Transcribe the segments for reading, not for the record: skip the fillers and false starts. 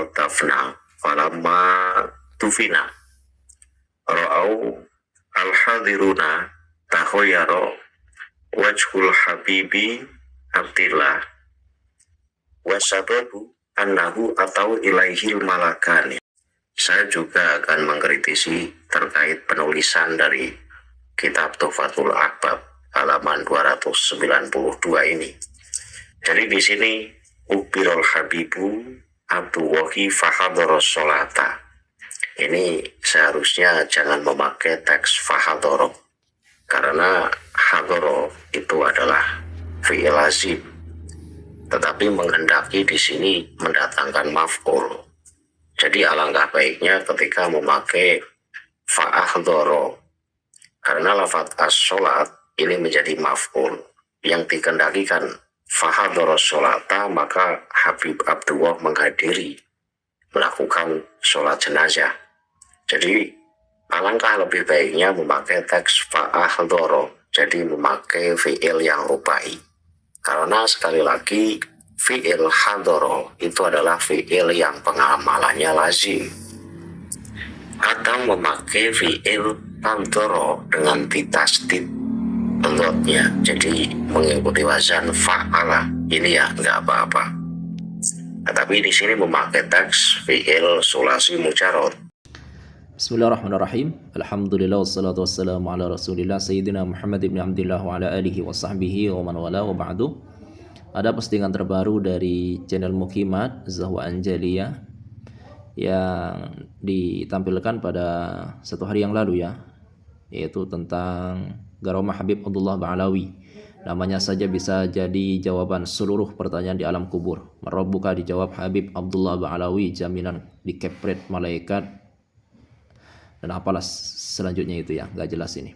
faltafna falamma tufina ra'au al-hadiruna tahoyaro wajhul habibi abdillah wasababu annahu atau ilaihil malakani. Saya juga akan mengkritisi terkait penulisan dari kitab Tuhfatul Ahbab halaman 292 ini. Jadi di sini Ubirul Habibu Abdullahi Fahadoro Sholata. Ini seharusnya jangan memakai teks Fahadoro, karena Hadoro itu adalah fi'il lazim, tetapi menghendaki di sini mendatangkan maf'ul. Jadi alangkah baiknya ketika memakai fa'ahdoro, karena lafaz as-sholat ini menjadi maf'ul yang dikehendakikan fahadoro sholata, maka Habib Abdullah menghadiri melakukan sholat jenazah. Jadi alangkah lebih baiknya memakai teks fa'ahdoro, jadi memakai fi'il yang rubai, karena sekali lagi fi'il hadoro itu adalah fi'il yang pengamalannya lazim. Atau memakai fi'il hadoro dengan ditasdid lotnya, jadi mengikuti wazan fa'ala, ini ya nggak apa-apa. Tetapi di sini memakai teks fi'il sulasi mujarrad. Bismillahirrahmanirrahim. Alhamdulillah wassalatu wassalamu ala Rasulillah Sayyidina Muhammad ibn Abdillah wa ala alihi wa sahbihi wa man wala wa ba'du. Ada postingan terbaru dari channel Mukimat Zahwa Anjaliyah yang ditampilkan pada 1 hari yang lalu ya, yaitu tentang Garomah Habib Abdullah Ba'alawi. Namanya saja bisa jadi jawaban seluruh pertanyaan di alam kubur. Marabbuka dijawab Habib Abdullah Ba'alawi, jaminan dikepret malaikat, dan apalah selanjutnya itu ya, nggak jelas ini.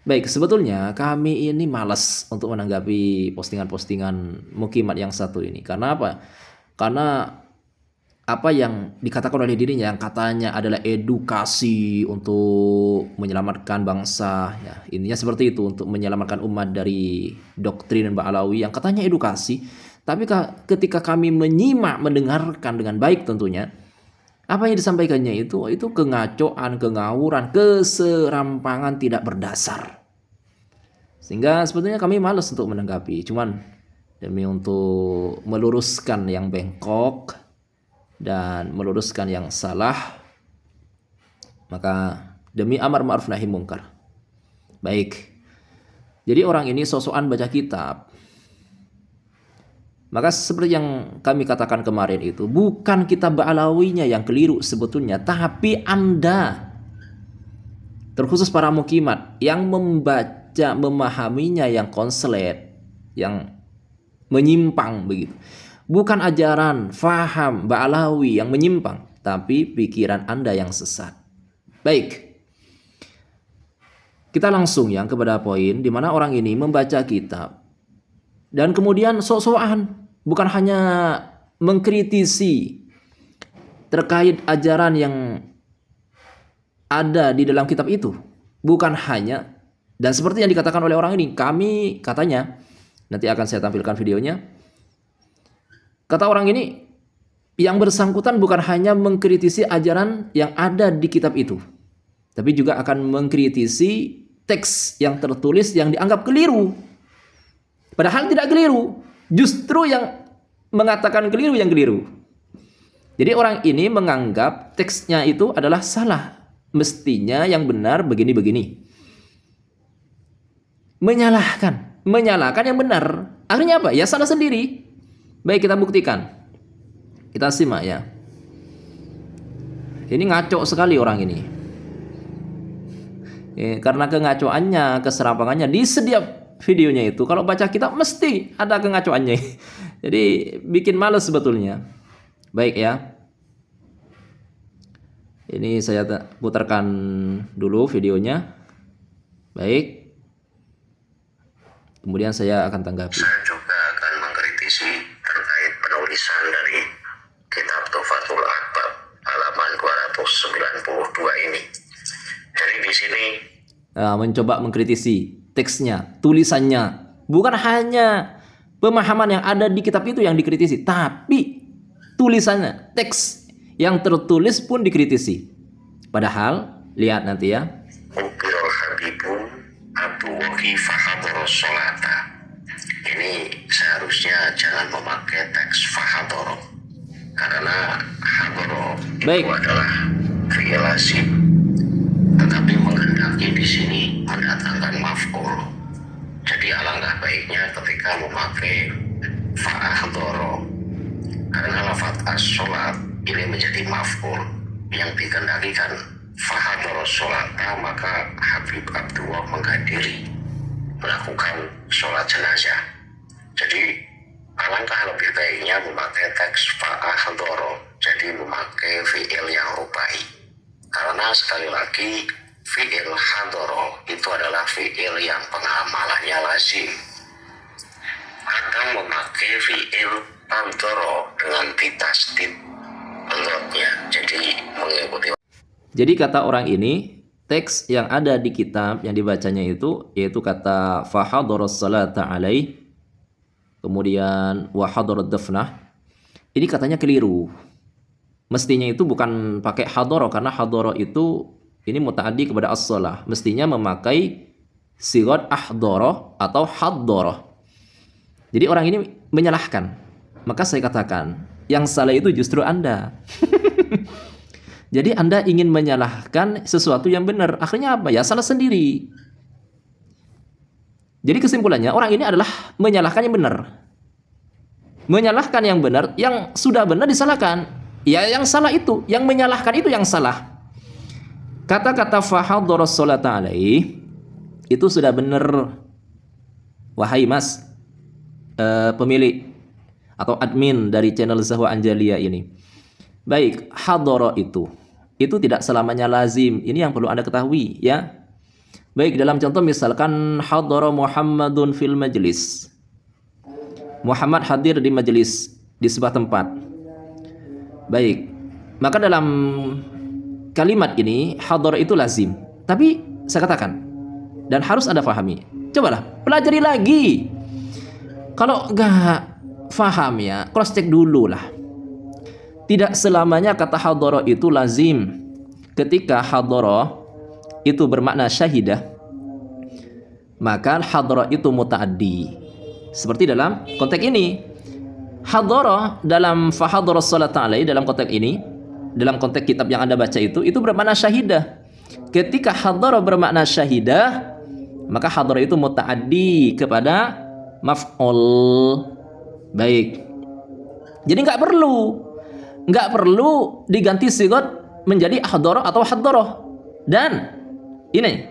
Baik, sebetulnya kami ini malas untuk menanggapi postingan-postingan Mukimat yang satu ini. Karena apa? Karena apa yang dikatakan oleh dirinya yang katanya adalah edukasi untuk menyelamatkan bangsa, ya, intinya seperti itu, untuk menyelamatkan umat dari doktrin Ba'alawi yang katanya edukasi. Tapi ketika kami menyimak, mendengarkan dengan baik tentunya, apa yang disampaikannya itu kengacoan, kengawuran, keserampangan tidak berdasar. Sehingga sebetulnya kami malas untuk menanggapi. Cuman demi untuk meluruskan yang bengkok dan meluruskan yang salah, maka demi amar ma'ruf nahi mungkar. Baik. Jadi orang ini sosokan baca kitab. Maka seperti yang kami katakan kemarin itu, bukan kitab Ba'alawinya yang keliru sebetulnya, tapi Anda, terkhusus para mukimat yang membaca, memahaminya yang konslet, yang menyimpang begitu. Bukan ajaran, faham Ba'alawi yang menyimpang, tapi pikiran Anda yang sesat. Baik, kita langsung yang kepada poin di mana orang ini membaca kitab dan kemudian sok-sokan, bukan hanya mengkritisi terkait ajaran yang ada di dalam kitab itu, bukan hanya, dan seperti yang dikatakan oleh orang ini, kami katanya, nanti akan saya tampilkan videonya, kata orang ini, yang bersangkutan bukan hanya mengkritisi ajaran yang ada di kitab itu, tapi juga akan mengkritisi teks yang tertulis yang dianggap keliru. Padahal tidak keliru, justru yang mengatakan keliru yang keliru. Jadi orang ini menganggap teksnya itu adalah salah, mestinya yang benar begini-begini. Menyalahkan yang benar. Akhirnya apa? Ya salah sendiri. Baik, kita buktikan. Kita simak ya. Ini ngaco sekali orang ini. Karena kengacoannya, keserampangannya di setiap videonya itu, kalau baca kitab mesti ada kengacoannya. Jadi bikin males sebetulnya. Baik ya. Ini saya putarkan dulu videonya. Baik. Kemudian saya akan tanggapi. Saya juga akan mengkritisi terkait penulisan dari kitab Tuhfatul Ahbab halaman 292 ini. Jadi di sini mencoba mengkritisi teksnya, tulisannya, bukan hanya pemahaman yang ada di kitab itu yang dikritisi, tapi tulisannya, teks yang tertulis pun dikritisi. Padahal lihat nanti ya. Ukbirul Habibu Abdullahi fahadoro sholata. Ini seharusnya jangan memakai teks fahadoro, karena hadoro itu adalah fi'il lazim, tetapi menghendaki di sini mendatangkan maf'ul. Jadi alangkah baiknya ketika memakai fa'ahdoro, karena lafaz as-sholat ini menjadi maf'ul yang dikehendakikan fahadoro sholata, maka Habib Abdullah menghadiri melakukan sholat jenazah. Jadi alangkah lebih baiknya memakai teks fa'ahdoro, jadi memakai fi'il yang rubai, karena sekali lagi fi'il hadoro itu adalah fi'il yang pengamalannya lazim. Atau memakai fi'il hadoro dengan ditasdid lotnya, jadi mengikuti. Jadi kata orang ini, teks yang ada di kitab yang dibacanya itu yaitu kata fahadaras salata alaih, kemudian wahadarat dafnah. Ini katanya keliru. Mestinya itu bukan pakai hadoro, karena hadoro itu ini muta'addi kepada as-shalah. Mestinya memakai sigat ahdoro atau haddoro. Jadi orang ini menyalahkan. Maka saya katakan, yang salah itu justru Anda. Jadi Anda ingin menyalahkan sesuatu yang benar. Akhirnya apa? Ya salah sendiri. Jadi kesimpulannya, orang ini adalah menyalahkan yang benar. Menyalahkan yang benar, yang sudah benar disalahkan. Ya yang salah itu, yang menyalahkan itu yang salah. Kata-kata fahadharas sholata alaih itu sudah benar. Wahai Mas, pemilik atau admin dari channel Zahwa Anjalia ini. Baik, hadhara itu tidak selamanya lazim. Ini yang perlu Anda ketahui ya. Baik, dalam contoh misalkan hadhara Muhammadun fil majlis. Muhammad hadir di majelis di sebuah tempat. Baik, maka dalam kalimat ini hadhara itu lazim. Tapi saya katakan dan harus Anda pahami. Cobalah pelajari lagi. Kalau enggak faham ya, cross check dulu lah. Tidak selamanya kata hadhara itu lazim. Ketika hadhara itu bermakna syahidah, maka hadhara itu muta'addi. Seperti dalam konteks ini, hadhara dalam fahadharas sholata alaih, dalam konteks ini, dalam konteks kitab yang Anda baca itu bermakna syahidah. Ketika hadhara bermakna syahidah, maka hadhara itu muta'addi kepada maf'ul. Baik. Jadi nggak perlu diganti sigat menjadi ahdara atau haddara. Dan ini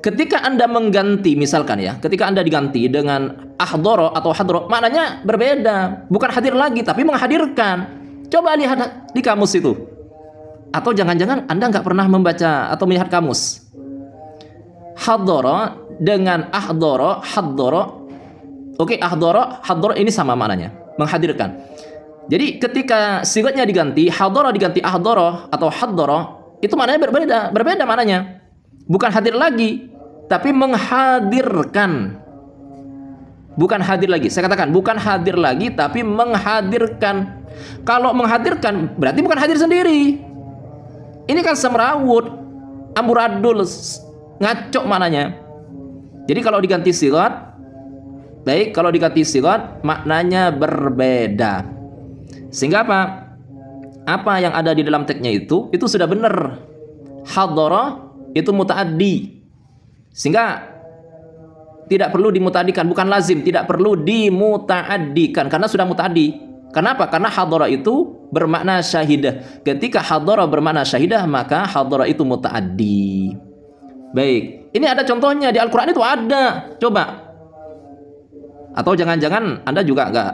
ketika Anda mengganti, misalkan ya, ketika Anda diganti dengan ahdara atau haddara, maknanya berbeda. Bukan hadir lagi, tapi menghadirkan. Coba lihat di kamus itu. Atau jangan-jangan Anda nggak pernah membaca atau melihat kamus. Haddara dengan ahdara, haddara. Oke, ahdara, haddara ini sama maknanya, menghadirkan. Jadi ketika sigatnya diganti, haddara diganti ahdara atau haddara, itu maknanya berbeda maknanya. Bukan hadir lagi, tapi menghadirkan. Bukan hadir lagi. Saya katakan bukan hadir lagi, tapi menghadirkan. Kalau menghadirkan berarti bukan hadir sendiri. Ini kan semrawut, amburadul, ngaco maknanya. Jadi kalau diganti sigat, baik, kalau diganti sigat maknanya berbeda. Sehingga apa? Apa yang ada di dalam teksnya itu sudah benar. Hadhara itu muta'addi. Sehingga tidak perlu dimuta'addikan, bukan lazim, tidak perlu dimuta'addikan karena sudah muta'addi. Kenapa? Karena hadhara itu bermakna syahidah. Ketika hadhara bermakna syahidah, maka hadhara itu muta'addi. Baik, ini ada contohnya di Al-Qur'an itu ada. Coba. Atau jangan-jangan Anda juga enggak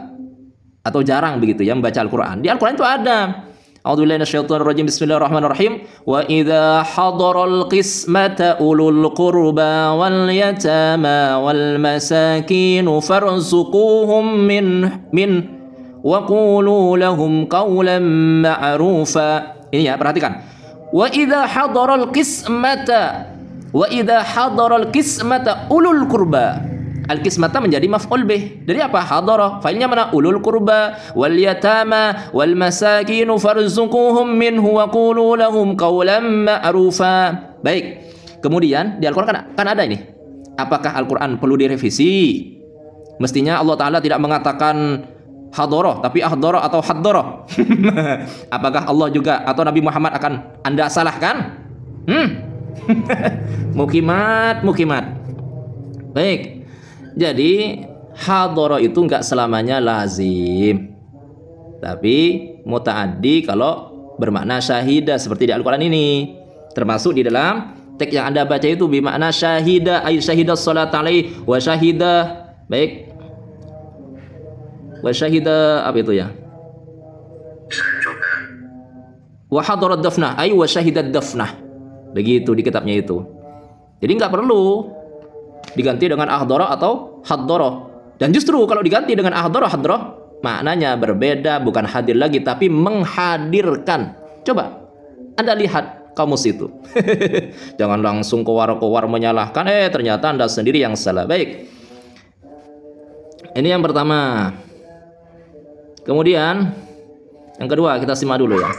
atau jarang begitu ya membaca Al-Qur'an. Di Al-Qur'an itu ada. A'udzubillahi minasyaitonir rajim. Bismillahirrahmanirrahim. Wa idza hadaral qismata ulul qurba wal yatama wal masakin farzuquhum min wa qulu lahum qawlan ma'rufa. Ini ya, perhatikan. Wa idza hadaral qismata ulul qurba. Al-qismata menjadi maf'ul bih. Dari apa? Hadara. Failnya mana? Ulul qurba wal yatama wal masakin farzuquhum minhu wa qulu lahum qawlan ma'rufa. Baik. Kemudian di Al-Qur'an kan ada ini. Apakah Al-Qur'an perlu direvisi? Mestinya Allah Ta'ala tidak mengatakan hadara, tapi ahdara atau haddara. Apakah Allah juga atau Nabi Muhammad akan Anda salahkan? Mukimat. Baik. Jadi hadara itu enggak selamanya lazim. Tapi mutaaddi kalau bermakna syahida seperti di Al-Qur'an ini. Termasuk di dalam teks yang Anda baca itu bermakna syahida, ay syahida salat alaihi wa syahida. Baik. Wa syahida apa itu ya? Wa hadarat dafnah, ay wa syahidat dafnah. Begitu di kitabnya itu. Jadi nggak perlu diganti dengan ahdara atau haddara. Dan justru kalau diganti dengan ahdara maknanya berbeda, bukan hadir lagi tapi menghadirkan. Coba Anda lihat kamus itu. Jangan langsung kowar-kowar menyalahkan, ternyata Anda sendiri yang salah. Baik. Ini yang pertama. Kemudian yang kedua kita simak dulu ya.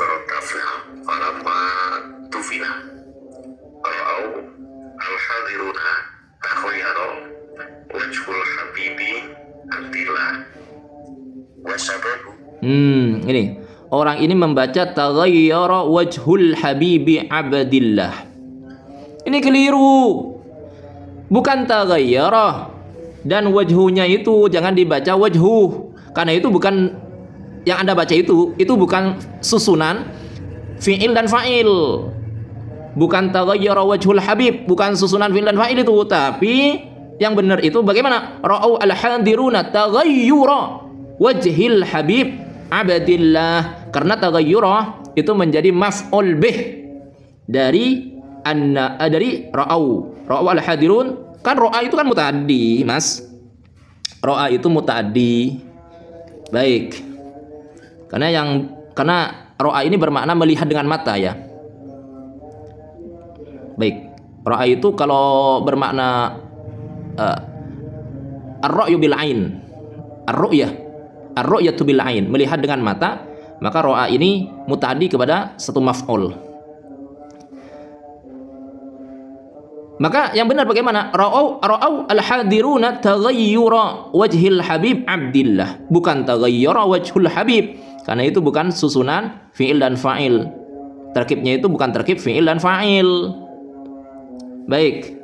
Ini orang ini membaca taghayyara wajhul habibi abdillah. Ini keliru. Bukan taghayyara. Dan wajhunya itu jangan dibaca wajhu. Karena itu bukan yang Anda baca itu bukan susunan fi'il dan fa'il. Bukan taghayyara wajhul habib, bukan susunan fi'il dan fa'il itu, tapi yang benar itu bagaimana? Ra'au al-hadiruna taghayyura wajhil habib abdillah. Karena taghayyura itu menjadi maf'ul bih dari ra'au al-hadirun. Kan ro'a itu kan mutaaddi, Mas. Ro'a itu mutaaddi. Baik. Karena ro'a ini bermakna melihat dengan mata ya. Baik. Ro'a itu kalau bermakna ar-ra'yu bil ain. Ar-ru'yatu bil ain, melihat dengan mata, maka ro'a ini mutaaddi kepada satu maf'ul. Maka yang benar bagaimana? Ra'au al-hadiruna taghayyura wajhil habib abdillah, bukan taghayyura wajhul habib. Karena itu bukan susunan fi'il dan fa'il. Terkibnya itu bukan terkib fi'il dan fa'il. Baik.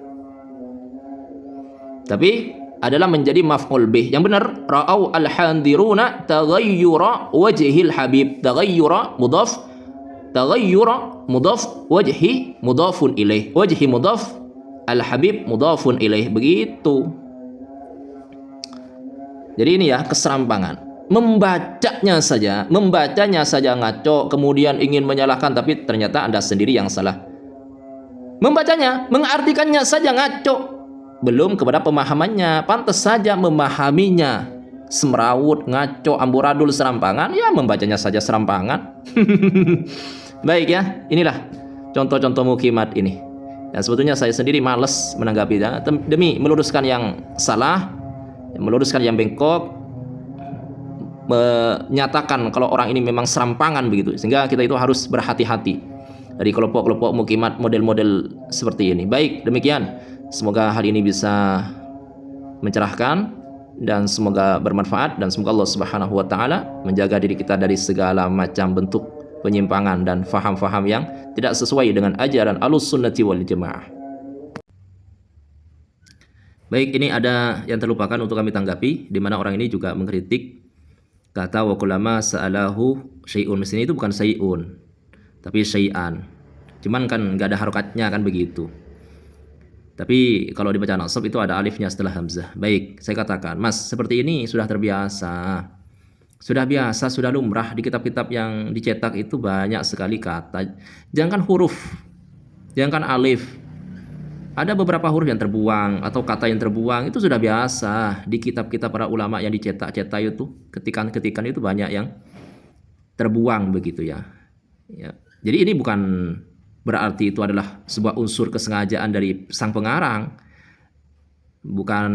Tapi adalah menjadi maf'ul bih. Yang benar ra'au al-hadiruna taghayyura wajhil habib. Taghayyura mudhaf, taghayyura mudhaf, wajhi mudhafun ilaih. Wajhi mudhaf, al-habib mudhafun ilaih. Begitu. Jadi ini ya keserampangan. Membacanya saja ngaco, kemudian ingin menyalahkan, tapi ternyata Anda sendiri yang salah. Membacanya, mengartikannya saja ngaco, belum kepada pemahamannya. Pantas saja memahaminya semrawut, ngaco, amburadul, serampangan. Ya membacanya saja serampangan. Baik ya, inilah contoh-contoh mukimat ini. Dan sebetulnya saya sendiri malas menanggapinya demi meluruskan yang salah, meluruskan yang bengkok, menyatakan kalau orang ini memang serampangan begitu. Sehingga kita itu harus berhati-hati dari kelompok-kelompok mukimat model-model seperti ini. Baik, demikian. Semoga hal ini bisa mencerahkan dan semoga bermanfaat, dan semoga Allah Subhanahu wa taala menjaga diri kita dari segala macam bentuk penyimpangan dan faham-faham yang tidak sesuai dengan ajaran Ahlussunnati wal Jamaah. Baik, ini ada yang terlupakan untuk kami tanggapi, di mana orang ini juga mengkritik kata wa kullama sa'alahu syai'un. Di sini itu bukan syai'un, tapi syai'an. Cuman kan nggak ada harokatnya kan begitu. Tapi kalau dibaca nasab itu ada alifnya setelah hamzah. Baik, saya katakan, Mas, seperti ini sudah terbiasa. Sudah lumrah di kitab-kitab yang dicetak itu banyak sekali kata. Jangan huruf, jangan alif. Ada beberapa huruf yang terbuang atau kata yang terbuang, itu sudah biasa di kitab-kitab para ulama yang dicetak-cetak itu. Ketikan-ketikan itu banyak yang terbuang begitu ya. Jadi ini bukan berarti itu adalah sebuah unsur kesengajaan dari sang pengarang. Bukan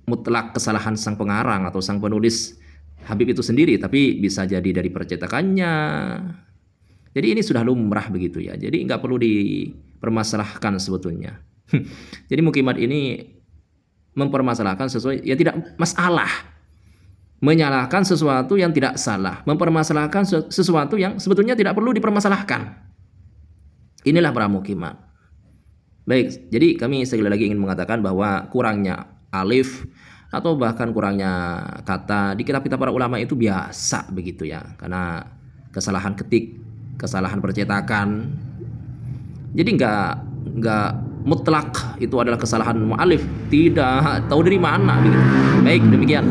mutlak kesalahan sang pengarang atau sang penulis Habib itu sendiri, tapi bisa jadi dari percetakannya. Jadi ini sudah lumrah begitu ya. Jadi nggak perlu dipermasalahkan sebetulnya. Jadi Muqimat ini mempermasalahkan sesuatu yang tidak masalah, menyalahkan sesuatu yang tidak salah, mempermasalahkan sesuatu yang sebetulnya tidak perlu dipermasalahkan. Inilah para Muqimat. Baik, jadi kami sekali lagi ingin mengatakan bahwa kurangnya alif atau bahkan kurangnya kata di kitab-kitab para ulama itu biasa begitu ya, karena kesalahan ketik, kesalahan percetakan. Jadi nggak mutlak itu adalah kesalahan mu'alif, tidak tahu dari mana begitu. Baik, demikian.